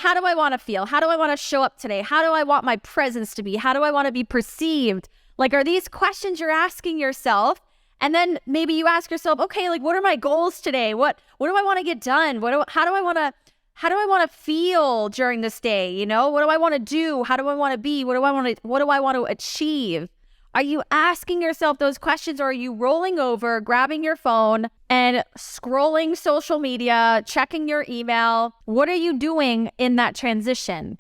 how do I want to feel? How do I want to show up today? How do I want my presence to be? How do I want to be perceived? Like, are these questions you're asking yourself? And then maybe you ask yourself, okay, like, what are my goals today? What do I want to get done? How do I want to feel during this day? You know, what do I want to do? How do I want to be? What do I want to achieve? Are you asking yourself those questions, or are you rolling over, grabbing your phone and scrolling social media, checking your email? What are you doing in that transition?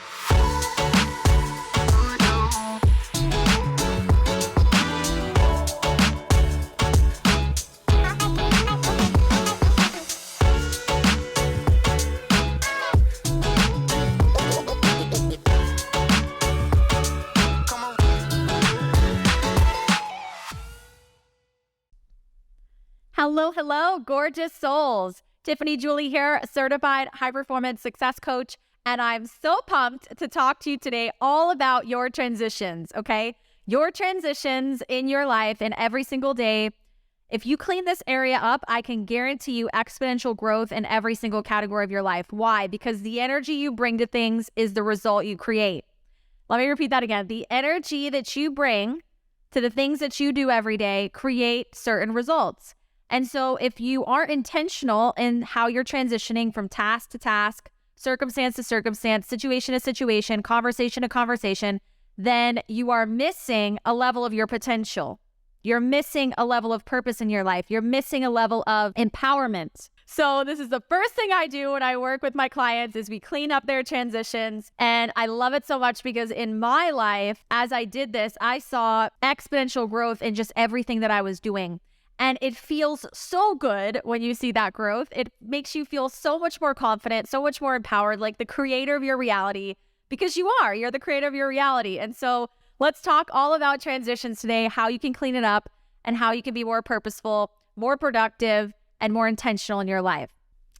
Hello, gorgeous souls. Tiffany Julie here, a certified high-performance success coach, and I'm so pumped to talk to you today all about your transitions, okay? Your transitions in your life and every single day. If you clean this area up, I can guarantee you exponential growth in every single category of your life. Why? Because the energy you bring to things is the result you create. Let me repeat that again. The energy that you bring to the things that you do every day create certain results. And so if you aren't intentional in how you're transitioning from task to task, circumstance to circumstance, situation to situation, conversation to conversation, then you are missing a level of your potential. You're missing a level of purpose in your life. You're missing a level of empowerment. So this is the first thing I do when I work with my clients is we clean up their transitions. And I love it so much because in my life, as I did this, I saw exponential growth in just everything that I was doing. And it feels so good when you see that growth. It makes you feel so much more confident, so much more empowered, like the creator of your reality, because you're the creator of your reality. And so let's talk all about transitions today, how you can clean it up and how you can be more purposeful, more productive, and more intentional in your life.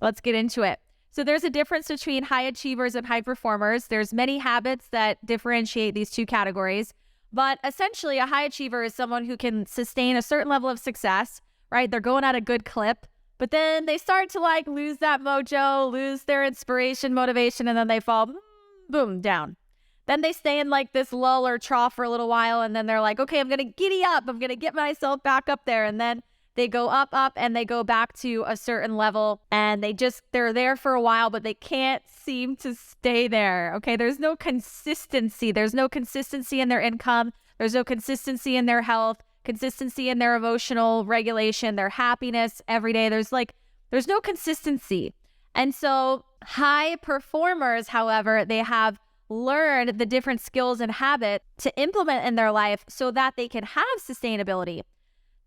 Let's get into it. So there's a difference between high achievers and high performers. There's many habits that differentiate these two categories. But essentially, a high achiever is someone who can sustain a certain level of success, right? They're going at a good clip, but then they start to lose that mojo, lose their inspiration, motivation, and then they fall, boom, down. Then they stay in this lull or trough for a little while, and then they're like, okay, I'm going to giddy up. I'm going to get myself back up there. And then they go up, and they go back to a certain level, and they're there for a while, but they can't seem to stay there, okay? There's no consistency. There's no consistency in their income. There's no consistency in their health, consistency in their emotional regulation, their happiness every day. There's no consistency. And so high performers, however, they have learned the different skills and habits to implement in their life so that they can have sustainability.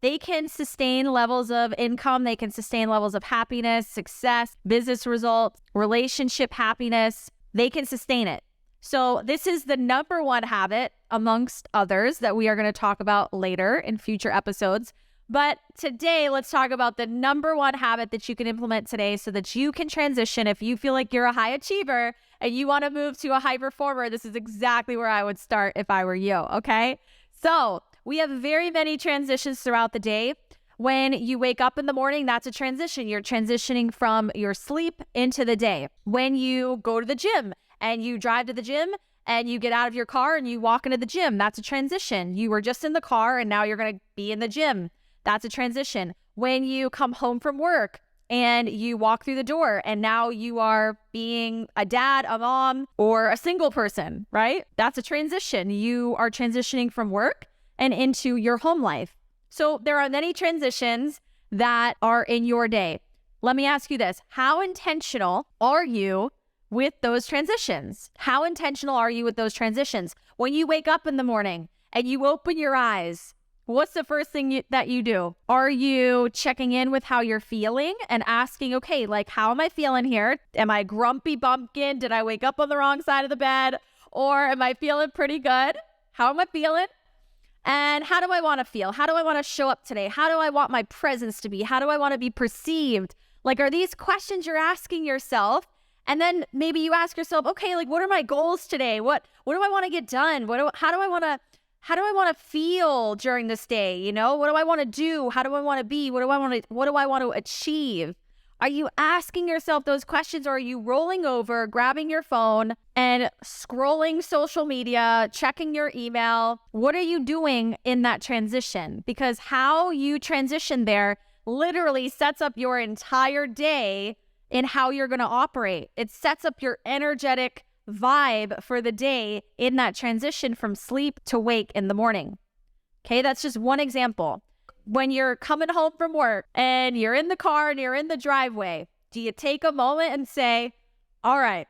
They can sustain levels of income. They can sustain levels of happiness, success, business results, relationship happiness. They can sustain it. So this is the number one habit amongst others that we are going to talk about later in future episodes. But today, let's talk about the number one habit that you can implement today so that you can transition. If you feel like you're a high achiever and you want to move to a high performer, this is exactly where I would start if I were you, okay? So we have very many transitions throughout the day. When you wake up in the morning, that's a transition. You're transitioning from your sleep into the day. When you go to the gym and you drive to the gym and you get out of your car and you walk into the gym, that's a transition. You were just in the car and now you're going to be in the gym. That's a transition. When you come home from work and you walk through the door and now you are being a dad, a mom, or a single person, right? That's a transition. You are transitioning from work and into your home life. So there are many transitions that are in your day. Let me ask you this. How intentional are you with those transitions? How intentional are you with those transitions? When you wake up in the morning and you open your eyes, what's the first thing that you do? Are you checking in with how you're feeling and asking, okay, how am I feeling here? Am I grumpy bumpkin? Did I wake up on the wrong side of the bed? Or am I feeling pretty good? How am I feeling? And how do I want to feel? How do I want to show up today? How do I want my presence to be? How do I want to be perceived? Are these questions you're asking yourself? And then maybe you ask yourself, okay, what are my goals today? What do I want to get done? How do I want to feel during this day? What do I want to do? How do I want to be? What do I want to achieve? Are you asking yourself those questions, or are you rolling over, grabbing your phone and scrolling social media, checking your email? What are you doing in that transition? Because how you transition there literally sets up your entire day in how you're going to operate. It sets up your energetic vibe for the day in that transition from sleep to wake in the morning. Okay, that's just one example. When you're coming home from work and you're in the car and you're in the driveway, do you take a moment and say, all right,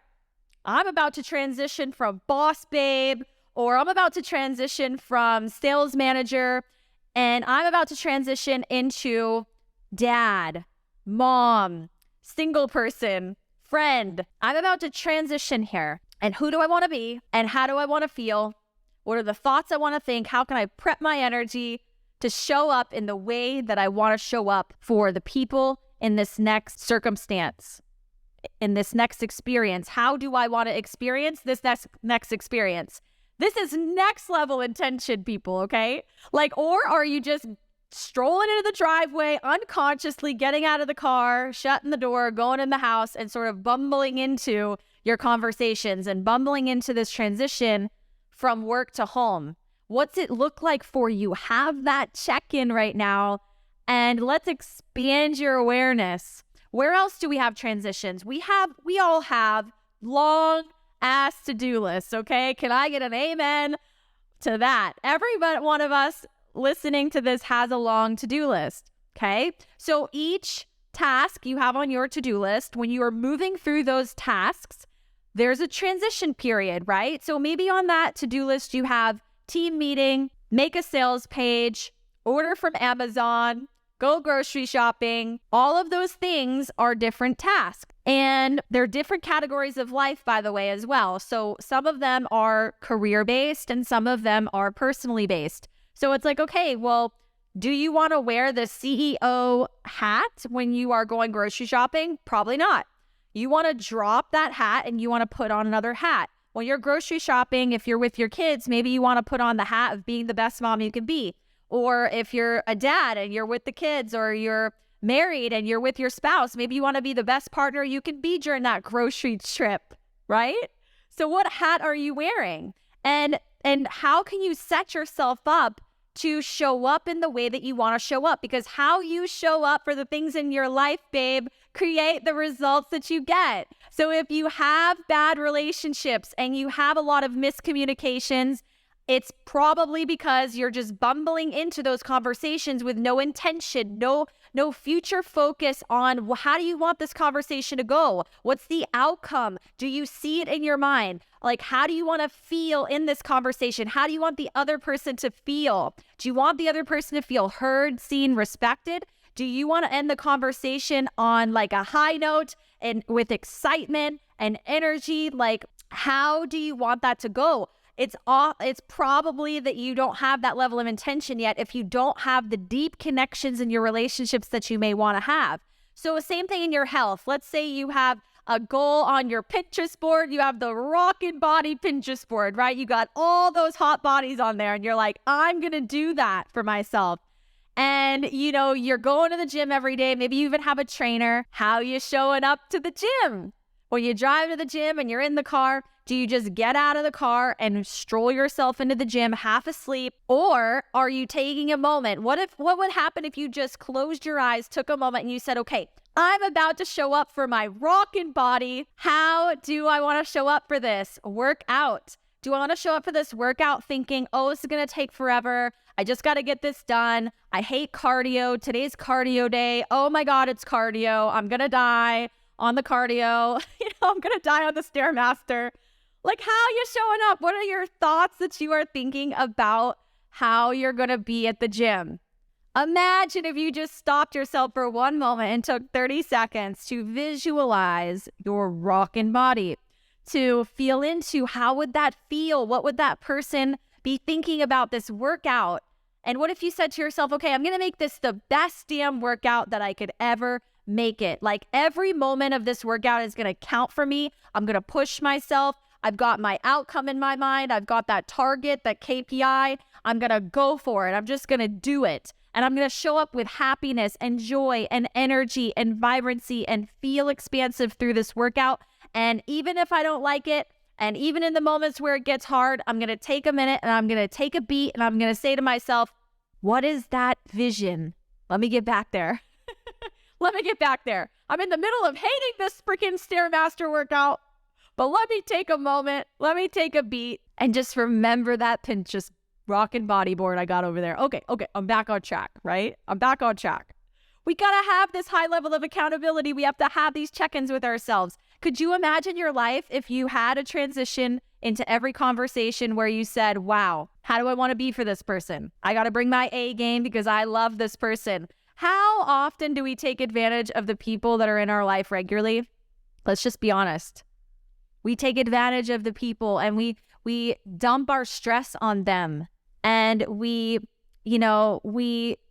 I'm about to transition from boss babe, or I'm about to transition from sales manager, and I'm about to transition into dad, mom, single person, friend. I'm about to transition here. And who do I want to be? And how do I want to feel? What are the thoughts I want to think? How can I prep my energy to show up in the way that I want to show up for the people in this next circumstance, in this next experience? How do I want to experience this next experience? This is next level intention, people, okay? Like, or are you just strolling into the driveway, unconsciously getting out of the car, shutting the door, going in the house, and sort of bumbling into your conversations and bumbling into this transition from work to home? What's it look like for you? Have that check-in right now, and let's expand your awareness. Where else do we have transitions? We all have long ass to-do lists, okay? Can I get an amen to that? Every one of us listening to this has a long to-do list, okay? So each task you have on your to-do list, when you are moving through those tasks, there's a transition period, right? So maybe on that to-do list, you have team meeting, make a sales page, order from Amazon, go grocery shopping. All of those things are different tasks. And they're different categories of life, by the way, as well. So some of them are career-based and some of them are personally based. So it's like, okay, well, do you want to wear the CEO hat when you are going grocery shopping? Probably not. You want to drop that hat and you want to put on another hat. When you're grocery shopping, if you're with your kids, maybe you want to put on the hat of being the best mom you can be. Or if you're a dad and you're with the kids, or you're married and you're with your spouse, maybe you want to be the best partner you can be during that grocery trip, right? So what hat are you wearing? And how can you set yourself up to show up in the way that you want to show up? Because how you show up for the things in your life, babe, create the results that you get. So if you have bad relationships and you have a lot of miscommunications, it's probably because you're just bumbling into those conversations with no intention, no future focus on how do you want this conversation to go? What's the outcome? Do you see it in your mind? Like, how do you want to feel in this conversation? How do you want the other person to feel? Do you want the other person to feel heard, seen, respected? Do you want to end the conversation on like a high note and with excitement and energy? Like, how do you want that to go? It's probably that you don't have that level of intention yet if you don't have the deep connections in your relationships that you may want to have. So same thing in your health. Let's say you have a goal on your Pinterest board. You have the rockin' body Pinterest board, right? You got all those hot bodies on there and you're like, I'm going to do that for myself. And, you're going to the gym every day. Maybe you even have a trainer. How are you showing up to the gym? When you drive to the gym and you're in the car, do you just get out of the car and stroll yourself into the gym half asleep? Or are you taking a moment? What would happen if you just closed your eyes, took a moment, and you said, okay, I'm about to show up for my rockin' body. How do I want to show up for this workout? Do I want to show up for this workout thinking, oh, this is going to take forever. I just got to get this done. I hate cardio. Today's cardio day. Oh my God, it's cardio. I'm going to die on the cardio. I'm going to die on the Stairmaster. Like, how are you showing up? What are your thoughts that you are thinking about how you're going to be at the gym? Imagine if you just stopped yourself for one moment and took 30 seconds to visualize your rockin' body, to feel into how would that feel? What would that person be thinking about this workout? And what if you said to yourself, okay, I'm going to make this the best damn workout that I could ever make it. Like, every moment of this workout is going to count for me. I'm going to push myself. I've got my outcome in my mind. I've got that target, that KPI. I'm going to go for it. I'm just going to do it. And I'm going to show up with happiness and joy and energy and vibrancy and feel expansive through this workout. And even if I don't like it, and even in the moments where it gets hard, I'm going to take a minute and I'm going to take a beat and I'm going to say to myself, what is that vision? Let me get back there. Let me get back there. I'm in the middle of hating this freaking Stairmaster workout, but let me take a moment. Let me take a beat and just remember that Pinterest rockin' bodyboard I got over there. Okay, I'm back on track, right? I'm back on track. We gotta have this high level of accountability. We have to have these check-ins with ourselves. Could you imagine your life if you had a transition into every conversation where you said, wow, how do I want to be for this person? I gotta bring my A game because I love this person. How often do we take advantage of the people that are in our life regularly? Let's just be honest. We take advantage of the people and we dump our stress on them. And we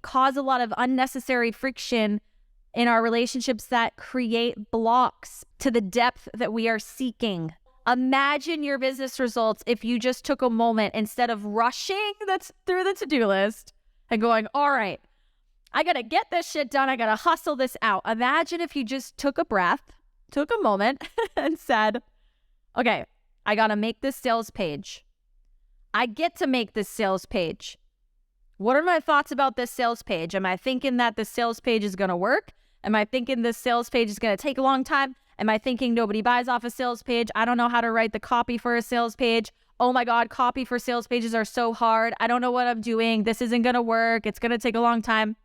cause a lot of unnecessary friction in our relationships that create blocks to the depth that we are seeking. Imagine your business results if you just took a moment instead of rushing through the to-do list and going, all right, I got to get this shit done. I got to hustle this out. Imagine if you just took a breath, took a moment and said, okay, I got to make this sales page. I get to make this sales page. What are my thoughts about this sales page? Am I thinking that the sales page is going to work? Am I thinking this sales page is going to take a long time? Am I thinking nobody buys off a sales page? I don't know how to write the copy for a sales page. Oh my God, copy for sales pages are so hard. I don't know what I'm doing. This isn't going to work. It's going to take a long time.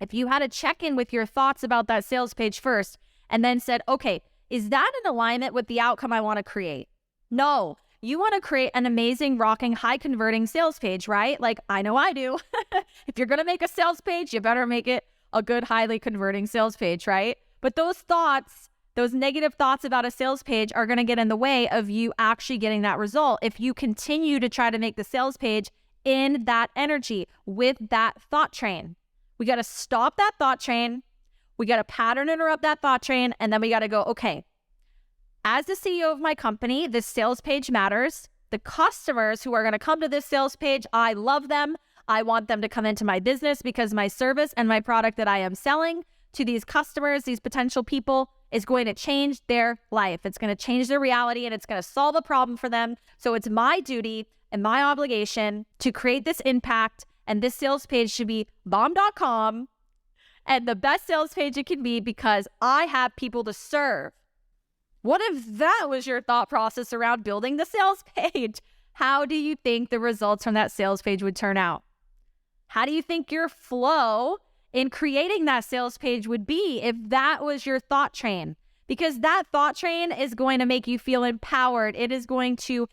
If you had a check-in with your thoughts about that sales page first and then said, okay, is that in alignment with the outcome I want to create? No. You want to create an amazing, rocking, high-converting sales page, right? Like, I know I do. If you're going to make a sales page, you better make it a good, highly converting sales page, right? But those thoughts, those negative thoughts about a sales page are going to get in the way of you actually getting that result if you continue to try to make the sales page in that energy with that thought train. We got to stop that thought train. We got to pattern interrupt that thought train. And then we got to go, okay, as the CEO of my company, this sales page matters. The customers who are going to come to this sales page, I love them. I want them to come into my business because my service and my product that I am selling to these customers, these potential people, is going to change their life. It's going to change their reality and it's going to solve a problem for them. So it's my duty and my obligation to create this impact. And this sales page should be bomb.com and the best sales page it can be because I have people to serve. What if that was your thought process around building the sales page? How do you think the results from that sales page would turn out? How do you think your flow in creating that sales page would be if that was your thought train? Because that thought train is going to make you feel empowered. It is going to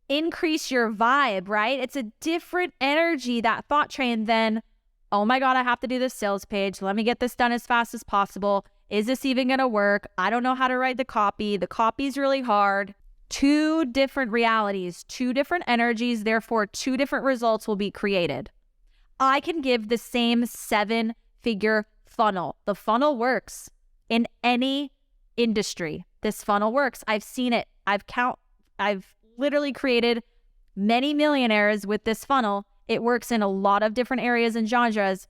increase your vibe, right? It's a different energy, that thought train, than, oh my God, I have to do this sales page. Let me get this done as fast as possible. Is this even going to work? I don't know how to write the copy. The copy's really hard. Two different realities, two different energies, therefore two different results will be created. I can give the same 7-figure funnel. The funnel works in any industry. This funnel works. I've seen it. I've literally created many millionaires with this funnel. It works in a lot of different areas and genres.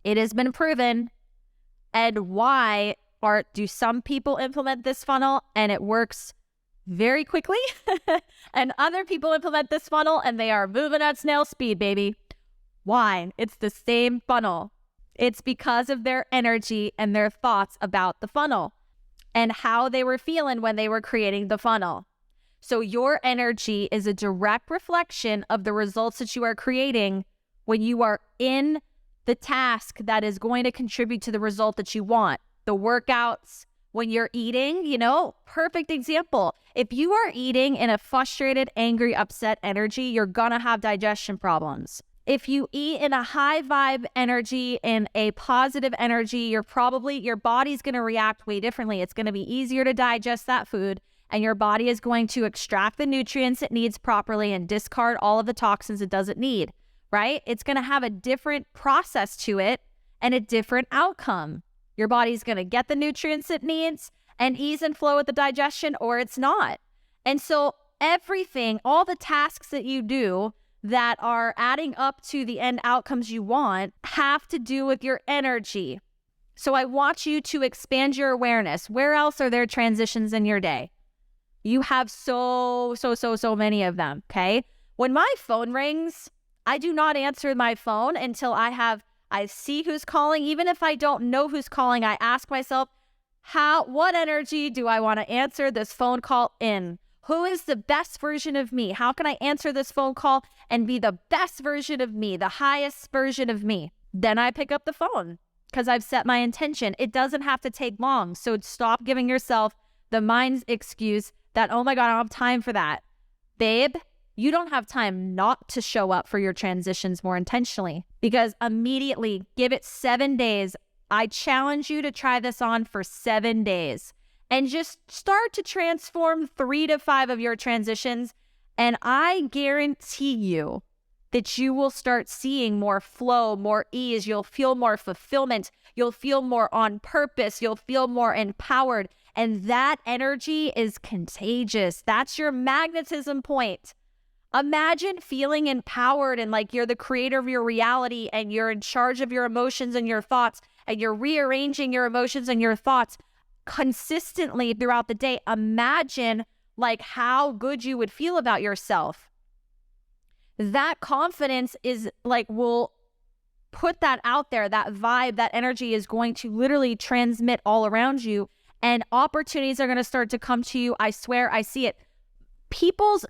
It has been proven. And why do some people implement this funnel and it works very quickly and other people implement this funnel and they are moving at snail speed, baby? Why? It's the same funnel. It's because of their energy and their thoughts about the funnel and how they were feeling when they were creating the funnel. So your energy is a direct reflection of the results that you are creating when you are in the task that is going to contribute to the result that you want. The workouts, when you're eating, perfect example. If you are eating in a frustrated, angry, upset energy, you're gonna have digestion problems. If you eat in a high vibe energy, in a positive energy, your body's gonna react way differently. It's gonna be easier to digest that food and your body is going to extract the nutrients it needs properly and discard all of the toxins it doesn't need. Right? It's going to have a different process to it and a different outcome. Your body's going to get the nutrients it needs and ease and flow with the digestion, or it's not. And so everything, all the tasks that you do that are adding up to the end outcomes you want have to do with your energy. So I want you to expand your awareness. Where else are there transitions in your day? You have so many of them, okay? When my phone rings, I do not answer my phone until I see who's calling. Even if I don't know who's calling, I ask myself, what energy do I want to answer this phone call in? Who is the best version of me? How can I answer this phone call and be the best version of me, the highest version of me? Then I pick up the phone because I've set my intention. It doesn't have to take long. So stop giving yourself the mind's excuse that, oh my God, I don't have time for that. Babe, you don't have time not to show up for your transitions more intentionally, because immediately give it 7 days. I challenge you to try this on for 7 days and just start to transform 3 to 5 of your transitions. And I guarantee you that you will start seeing more flow, more ease. You'll feel more fulfillment. You'll feel more on purpose. You'll feel more empowered. And that energy is contagious. That's your magnetism point. Imagine feeling empowered and like you're the creator of your reality and you're in charge of your emotions and your thoughts, and you're rearranging your emotions and your thoughts consistently throughout the day. Imagine like how good you would feel about yourself. That confidence is like, will put that out there, that vibe, that energy is going to literally transmit all around you, and opportunities are going to start to come to you. I swear, I see it. People's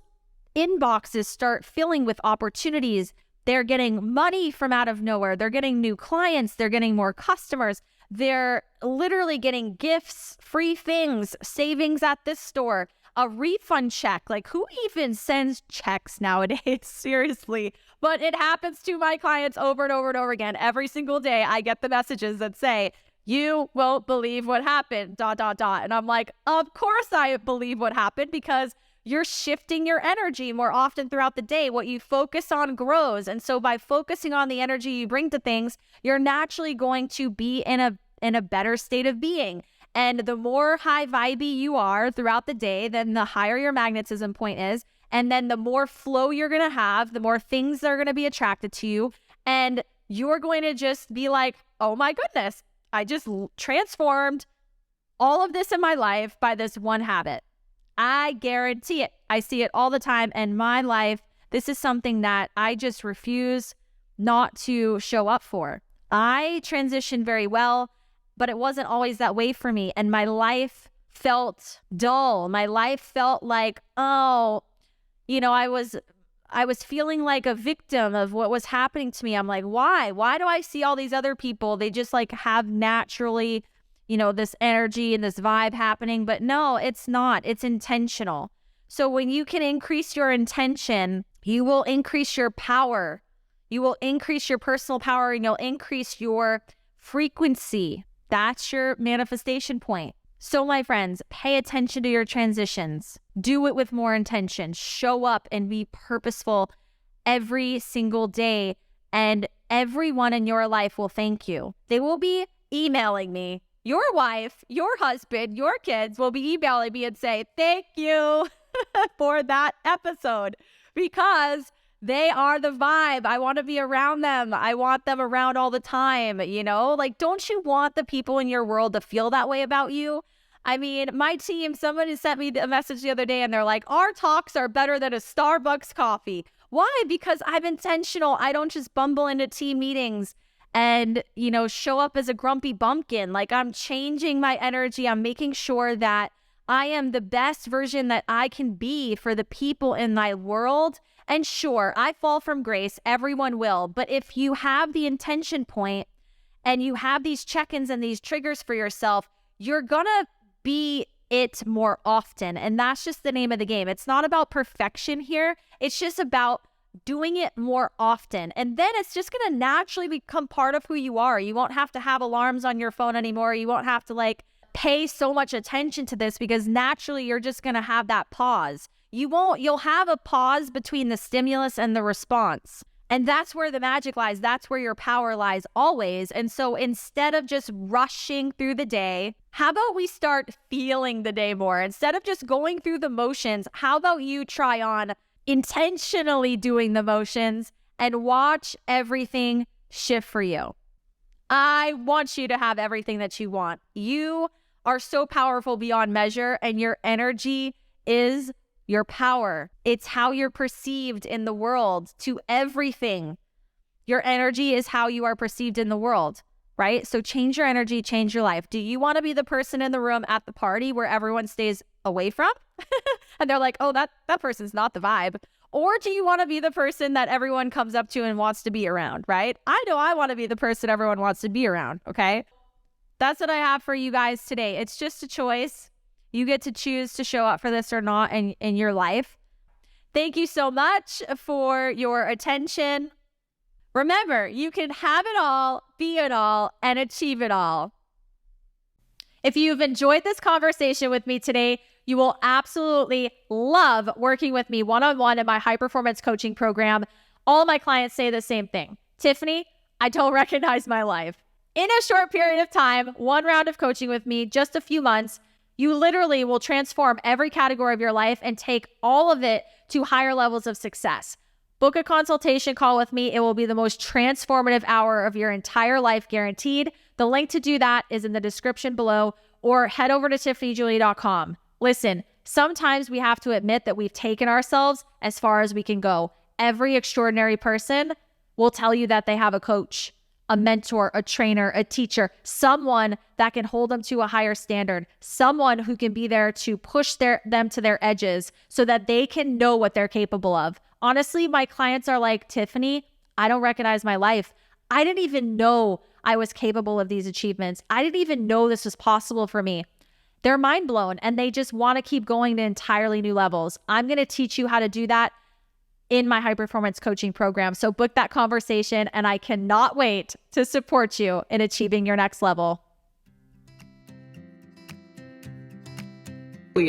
inboxes start filling with opportunities. They're getting money from out of nowhere. They're getting new clients. They're getting more customers. They're literally getting gifts, free things, savings at this store, a refund check. Like, who even sends checks nowadays? Seriously. But it happens to my clients over and over and over again. Every single day I get the messages that say, you won't believe what happened, ... And I'm like, of course I believe what happened, because you're shifting your energy more often throughout the day. What you focus on grows. And so by focusing on the energy you bring to things, you're naturally going to be in a better state of being. And the more high vibey you are throughout the day, then the higher your magnetism point is. And then the more flow you're going to have, the more things that are going to be attracted to you. And you're going to just be like, oh my goodness, I just transformed all of this in my life by this one habit. I guarantee it. I see it all the time in my life. This is something that I just refuse not to show up for. I transitioned very well, but it wasn't always that way for me. And my life felt dull. My life felt like, I was feeling like a victim of what was happening to me. I'm like, why? Why do I see all these other people? They just like have naturally, this energy and this vibe happening. But no, it's not. It's intentional. So when you can increase your intention, you will increase your power. You will increase your personal power, and you'll increase your frequency. That's your manifestation point. So my friends, pay attention to your transitions. Do it with more intention. Show up and be purposeful every single day, and everyone in your life will thank you. They will be emailing me. Your wife, your husband, your kids will be emailing me and say, thank you for that episode, because they are the vibe. I want to be around them. I want them around all the time, Like, don't you want the people in your world to feel that way about you? I mean, my team, somebody sent me a message the other day and they're like, our talks are better than a Starbucks coffee. Why? Because I'm intentional. I don't just bumble into team meetings and, show up as a grumpy bumpkin. Like, I'm changing my energy. I'm making sure that I am the best version that I can be for the people in my world. And sure, I fall from grace. Everyone will. But if you have the intention point and you have these check-ins and these triggers for yourself, you're going to be it more often. And that's just the name of the game. It's not about perfection here. It's just about doing it more often. And then it's just going to naturally become part of who you are. You won't have to have alarms on your phone anymore. You won't have to pay so much attention to this, because naturally you're just going to have that pause. You'll have a pause between the stimulus and the response. And that's where the magic lies. That's where your power lies always. And so instead of just rushing through the day, how about we start feeling the day more? Instead of just going through the motions, how about you try on intentionally doing the motions, and watch everything shift for you. I want you to have everything that you want. You are so powerful beyond measure, and your energy is your power. It's how you're perceived in the world to everything. Your energy is how you are perceived in the world, right? So change your energy, change your life. Do you want to be the person in the room at the party where everyone stays away from? And they're like, oh, that person's not the vibe. Or do you want to be the person that everyone comes up to and wants to be around, right? I know I want to be the person everyone wants to be around, okay? That's what I have for you guys today. It's just a choice. You get to choose to show up for this or not in your life. Thank you so much for your attention. Remember, you can have it all, be it all, and achieve it all. If you've enjoyed this conversation with me today, you will absolutely love working with me one-on-one in my high-performance coaching program. All my clients say the same thing. Tiffany, I don't recognize my life. In a short period of time, one round of coaching with me, just a few months, you literally will transform every category of your life and take all of it to higher levels of success. Book a consultation call with me. It will be the most transformative hour of your entire life, guaranteed. The link to do that is in the description below, or head over to tiffanyjulie.com. Listen, sometimes we have to admit that we've taken ourselves as far as we can go. Every extraordinary person will tell you that they have a coach, a mentor, a trainer, a teacher, someone that can hold them to a higher standard, someone who can be there to push them to their edges so that they can know what they're capable of. Honestly, my clients are like, Tiffany, I don't recognize my life. I didn't even know I was capable of these achievements. I didn't even know this was possible for me. They're mind blown and they just want to keep going to entirely new levels. I'm going to teach you how to do that in my high performance coaching program. So book that conversation, and I cannot wait to support you in achieving your next level.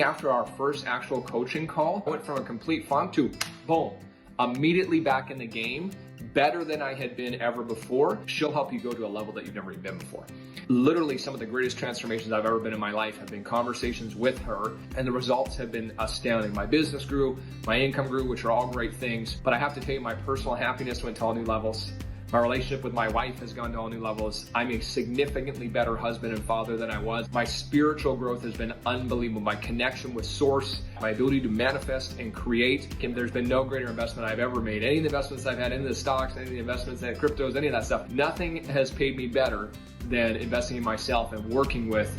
After our first actual coaching call, I went from a complete funk to boom, immediately back in the game, better than I had been ever before. She'll help you go to a level that you've never even been before. Literally, some of the greatest transformations I've ever been in my life have been conversations with her, and the results have been astounding. My business grew, my income grew, which are all great things, but I have to tell you, my personal happiness went to all new levels. My relationship with my wife has gone to all new levels. I'm a significantly better husband and father than I was. My spiritual growth has been unbelievable. My connection with Source, my ability to manifest and create. There's been no greater investment I've ever made. Any of the investments I've had into the stocks, any of the investments in cryptos, any of that stuff, nothing has paid me better than investing in myself and working with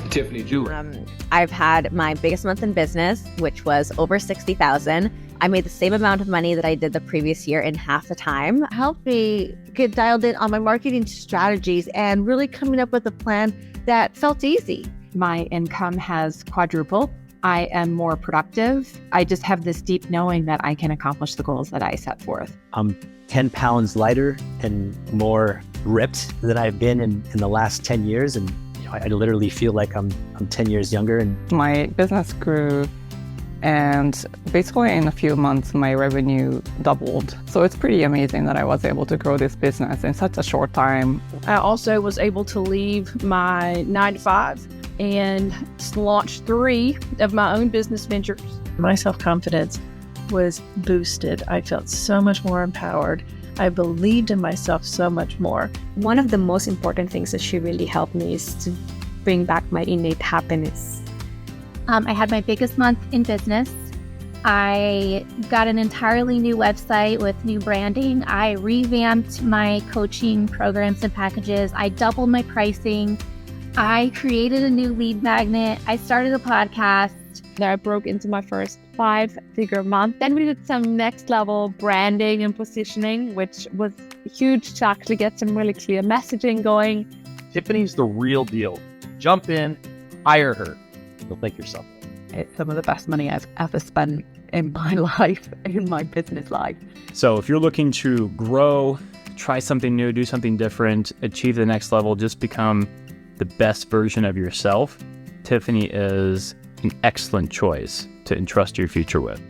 Tiffany Julie. I've had my biggest month in business, which was over $60,000. I made the same amount of money that I did the previous year in half the time. Helped me get dialed in on my marketing strategies and really coming up with a plan that felt easy. My income has quadrupled. I am more productive. I just have this deep knowing that I can accomplish the goals that I set forth. I'm 10 pounds lighter and more ripped than I've been in the last 10 years. And I literally feel like I'm 10 years younger. And my business grew, and basically in a few months, my revenue doubled. So it's pretty amazing that I was able to grow this business in such a short time. I also was able to leave my 9-to-5 and launch 3 of my own business ventures. My self-confidence was boosted. I felt so much more empowered. I believed in myself so much more. One of the most important things that she really helped me is to bring back my innate happiness. I had my biggest month in business. I got an entirely new website with new branding. I revamped my coaching programs and packages. I doubled my pricing. I created a new lead magnet. I started a podcast. Then I broke into my first 5-figure month. Then we did some next level branding and positioning, which was huge to actually get some really clear messaging going. Tiffany's the real deal. Jump in, hire her. You'll thank yourself. It's some of the best money I've ever spent in my life, in my business life. So if you're looking to grow, try something new, do something different, achieve the next level, just become the best version of yourself, Tiffany is an excellent choice to entrust your future with.